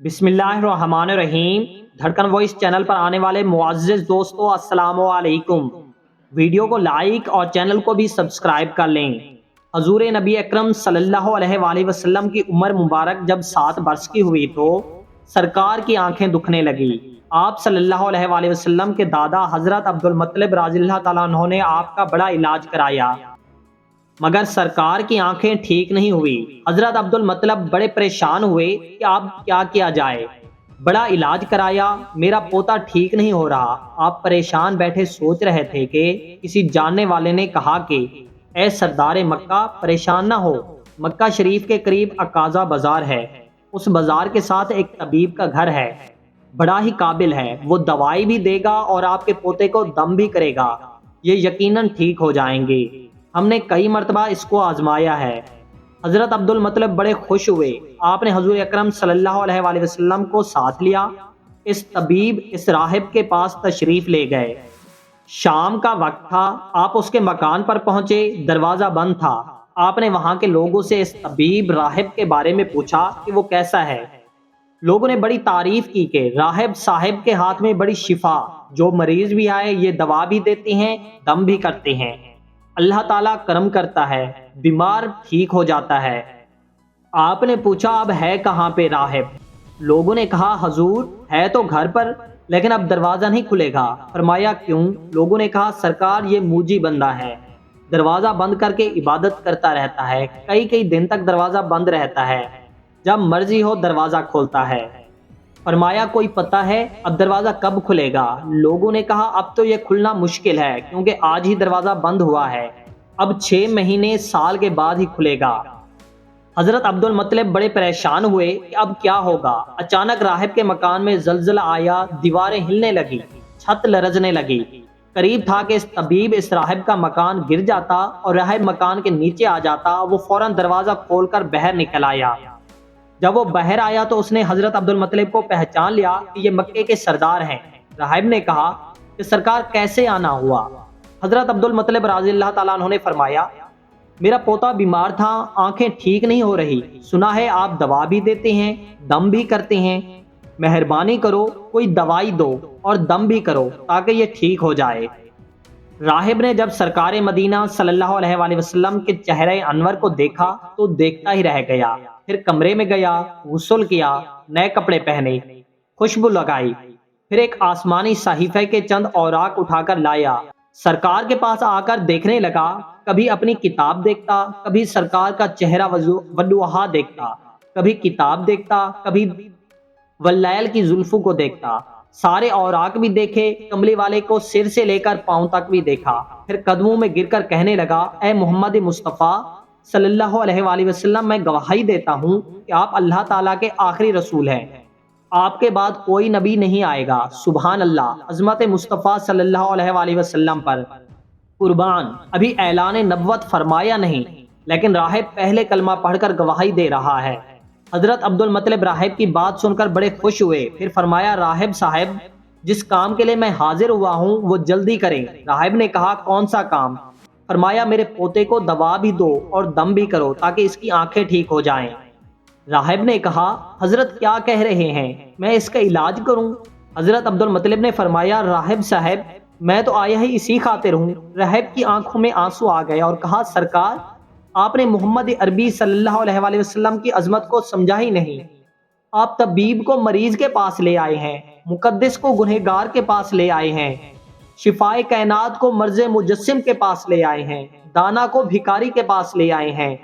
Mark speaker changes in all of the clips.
Speaker 1: بسم اللہ الرحمن الرحیم۔ دھڑکن وائس چینل پر آنے والے معزز دوستو السلام علیکم۔ ویڈیو کو لائک اور چینل کو بھی سبسکرائب کر لیں۔ حضور نبی اکرم صلی اللہ علیہ وآلہ وسلم کی عمر مبارک جب 7 برس کی ہوئی تو سرکار کی آنکھیں دکھنے لگی۔ آپ صلی اللہ علیہ وآلہ وسلم کے دادا حضرت عبد المطلب رضی اللہ تعالیٰ عنہ نے آپ کا بڑا علاج کرایا، مگر سرکار کی آنکھیں ٹھیک نہیں ہوئی۔ حضرت عبد المطلب بڑے پریشان ہوئے کہ اب کیا کیا جائے۔ بڑا علاج کرایا، میرا پوتا ٹھیک نہیں ہو رہا۔ آپ پریشان بیٹھے سوچ رہے تھے کہ کسی جاننے والے نے کہا کہ اے سردار مکہ، پریشان نہ ہو، مکہ شریف کے قریب عکاظہ بازار ہے، اس بازار کے ساتھ ایک طبیب کا گھر ہے، بڑا ہی قابل ہے، وہ دوائی بھی دے گا اور آپ کے پوتے کو دم بھی کرے گا، یہ یقیناً ٹھیک ہو جائیں گے۔ ہم نے کئی مرتبہ اس کو آزمایا ہے۔ حضرت عبد المطلب بڑے خوش ہوئے۔ آپ نے حضور اکرم صلی اللہ علیہ وآلہ وسلم کو ساتھ لیا، اس طبیب، اس راہب کے پاس تشریف لے گئے۔ شام کا وقت تھا، آپ اس کے مکان پر پہنچے، دروازہ بند تھا۔ آپ نے وہاں کے لوگوں سے اس طبیب راہب کے بارے میں پوچھا کہ وہ کیسا ہے۔ لوگوں نے بڑی تعریف کی کہ راہب صاحب کے ہاتھ میں بڑی شفا، جو مریض بھی آئے یہ دوا بھی دیتے ہیں، دم بھی کرتے ہیں، اللہ تعالیٰ کرم کرتا ہے، بیمار ٹھیک ہو جاتا ہے۔ آپ نے پوچھا اب ہے کہاں پہ راہب؟ لوگوں نے کہا حضور ہے تو گھر پر، لیکن اب دروازہ نہیں کھلے گا۔ فرمایا کیوں؟ لوگوں نے کہا سرکار یہ موجی بندہ ہے، دروازہ بند کر کے عبادت کرتا رہتا ہے، کئی دن تک دروازہ بند رہتا ہے، جب مرضی ہو دروازہ کھولتا ہے۔ فرمایا کوئی پتہ ہے اب دروازہ کب کھلے گا؟ لوگوں نے کہا اب تو یہ کھلنا مشکل ہے، کیونکہ آج ہی دروازہ بند ہوا ہے، اب 6 مہینے سال کے بعد ہی کھلے گا۔ حضرت عبد المطلب بڑے پریشان ہوئے کہ اب کیا ہوگا۔ اچانک راہب کے مکان میں زلزلہ آیا، دیواریں ہلنے لگی، چھت لرزنے لگی۔ قریب تھا کہ اس طبیب، اس راہب کا مکان گر جاتا اور راہب مکان کے نیچے آ جاتا۔ وہ فوراً دروازہ کھول کر باہر نکل آیا۔ جب وہ باہر آیا تو اس نے حضرت عبد المطلب کو پہچان لیا کہ یہ مکے کے سردار ہیں۔ راہب نے کہا کہ سرکار کیسے آنا ہوا؟ حضرت عبد المطلب رضی اللہ تعالیٰ عنہ نے فرمایا میرا پوتا بیمار تھا، آنکھیں ٹھیک نہیں ہو رہی، سنا ہے آپ دوا بھی دیتے ہیں، دم بھی کرتے ہیں، مہربانی کرو کوئی دوائی دو اور دم بھی کرو تاکہ یہ ٹھیک ہو جائے۔ راہب نے جب سرکار مدینہ صلی اللہ علیہ وآلہ وسلم کے چہرہ انور کو دیکھا تو دیکھتا ہی رہ گیا۔ پھر کمرے میں گیا، غسل کیا، نئے کپڑے پہنے، خوشبو لگائی، پھر ایک آسمانی صحیفے کے چند اوراق اٹھا کر لایا۔ سرکار کے پاس آ کر دیکھنے لگا، کبھی اپنی کتاب دیکھتا، کبھی سرکار کا چہرہ وضوحا دیکھتا، کبھی کتاب دیکھتا، کبھی واللیل کی زلفوں کو دیکھتا۔ سارے اوراق بھی دیکھے، کملی والے کو سر سے لے کر پاؤں تک بھی دیکھا، پھر قدموں میں گر کر کہنے لگا اے محمد مصطفیٰ صلی اللہ علیہ وآلہ وسلم، میں گواہی دیتا ہوں کہ آپ اللہ تعالیٰ کے آخری رسول ہیں، آپ کے بعد کوئی نبی نہیں آئے گا۔ سبحان اللہ، عظمت مصطفیٰ صلی اللہ علیہ وآلہ وسلم پر قربان۔ ابھی اعلان نبوت فرمایا نہیں، لیکن راہب پہلے کلمہ پڑھ کر گواہی دے رہا ہے۔ حضرت عبد المطلب راہب کی بات سن کر بڑے خوش ہوئے۔ پھر فرمایا راہب صاحب جس کام کے لیے میں حاضر ہوا ہوں وہ جلدی کریں۔ راہب نے کہا کون سا کام؟ فرمایا میرے پوتے کو دوا بھی دو اور دم بھی کرو تاکہ اس کی آنکھیں ٹھیک ہو جائیں۔ راہب نے کہا حضرت کیا کہہ رہے ہیں، میں اس کا علاج کروں؟ حضرت عبد المطلب نے فرمایا راہب صاحب میں تو آیا ہی اسی خاطر ہوں۔ راہب کی آنکھوں میں آنسو آ گئے اور کہا سرکار آپ نے محمد عربی صلی اللہ علیہ وآلہ وسلم کی عظمت کو سمجھا ہی نہیں۔ آپ طبیب کو مریض کے پاس لے آئے ہیں، مقدس کو گنہگار کے پاس لے آئے ہیں، شفائے کائنات کو مرض مجسم کے پاس لے آئے ہیں، دانا کو بھکاری کے پاس لے آئے ہیں،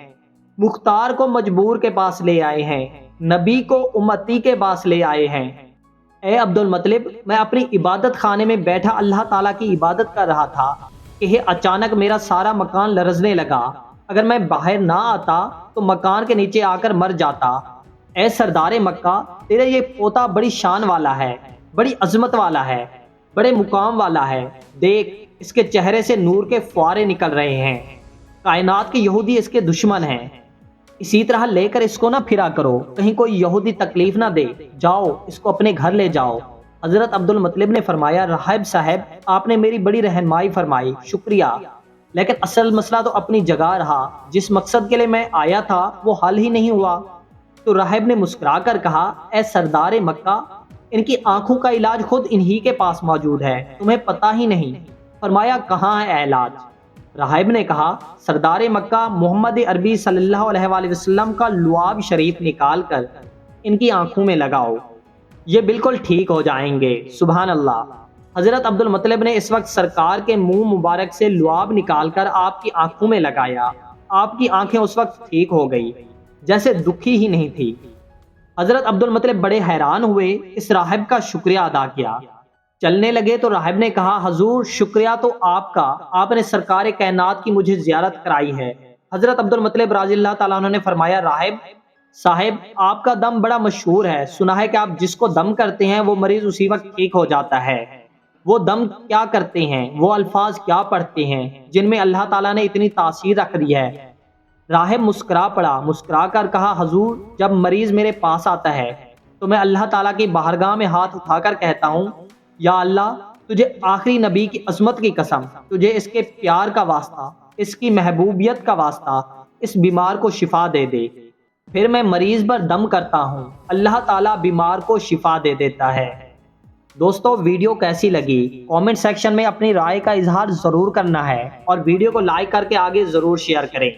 Speaker 1: مختار کو مجبور کے پاس لے آئے ہیں، نبی کو امتی کے پاس لے آئے ہیں۔ اے عبد المطلب میں اپنی عبادت خانے میں بیٹھا اللہ تعالیٰ کی عبادت کر رہا تھا کہ اچانک میرا سارا مکان لرزنے لگا، اگر میں باہر نہ آتا تو مکان کے نیچے آ کر مر جاتا۔ اے سردار مکہ تیرا یہ پوتا بڑی شان والا ہے، بڑی عظمت والا ہے، بڑے مقام والا ہے، دیکھ اس کے چہرے سے نور کے فوارے نکل رہے ہیں، کائنات کے یہودی اس کے دشمن ہیں، اسی طرح لے کر اس کو نہ پھرا کرو، کہیں کوئی یہودی تکلیف نہ دے، جاؤ اس کو اپنے گھر لے جاؤ۔ حضرت عبد المطلب نے فرمایا راہب صاحب آپ نے میری بڑی رہنمائی فرمائی، شکریہ، لیکن اصل مسئلہ تو اپنی جگہ رہا، جس مقصد کے لیے میں آیا تھا وہ حل ہی نہیں ہوا۔ تو راہب نے مسکرا کر کہا، اے سردار مکہ، ان کی آنکھوں کا علاج خود انہی کے پاس موجود ہے، تمہیں پتہ ہی نہیں۔ فرمایا، کہاں ہے علاج؟ راہب نے کہا، سردار مکہ، محمد عربی صلی اللہ علیہ وآلہ وسلم کا لعاب شریف نکال کر ان کی آنکھوں میں لگاؤ، یہ بالکل ٹھیک ہو جائیں گے۔ سبحان اللہ۔ حضرت عبد المطلب نے اس وقت سرکار کے منہ مبارک سے لعاب نکال کر آپ کی آنکھوں میں لگایا۔ آپ کی آنکھیں اس وقت ٹھیک ہو گئی، جیسے دکھی ہی نہیں تھی۔ حضرت عبد المطلب بڑے حیران ہوئے، اس راہب کا شکریہ ادا کیا۔ چلنے لگے تو راہب نے کہا، حضور شکریہ تو آپ کا، آپ نے سرکار کائنات کی مجھے زیارت کرائی ہے۔ حضرت عبد المطلب رضی اللہ تعالیٰ عنہ نے فرمایا، راہب صاحب، آپ کا دم بڑا مشہور ہے، سنا ہے کہ آپ جس کو دم کرتے ہیں وہ مریض اسی وقت ٹھیک ہو جاتا ہے۔ وہ دم کیا کرتے ہیں، وہ الفاظ کیا پڑھتے ہیں جن میں اللہ تعالیٰ نے اتنی تاثیر رکھ دی ہے؟ راہب مسکرا پڑا، مسکرا کر کہا، حضور جب مریض میرے پاس آتا ہے تو میں اللہ تعالیٰ کی بارگاہ میں ہاتھ اٹھا کر کہتا ہوں، یا اللہ، تجھے آخری نبی کی عظمت کی قسم، تجھے اس کے پیار کا واسطہ، اس کی محبوبیت کا واسطہ، اس بیمار کو شفا دے دے۔ پھر میں مریض پر دم کرتا ہوں، اللہ تعالیٰ بیمار کو شفا دے دیتا ہے۔ دوستو، ویڈیو کیسی لگی؟ کامنٹ سیکشن میں اپنی رائے کا اظہار ضرور کرنا ہے، اور ویڈیو کو لائک کر کے آگے ضرور شیئر کریں۔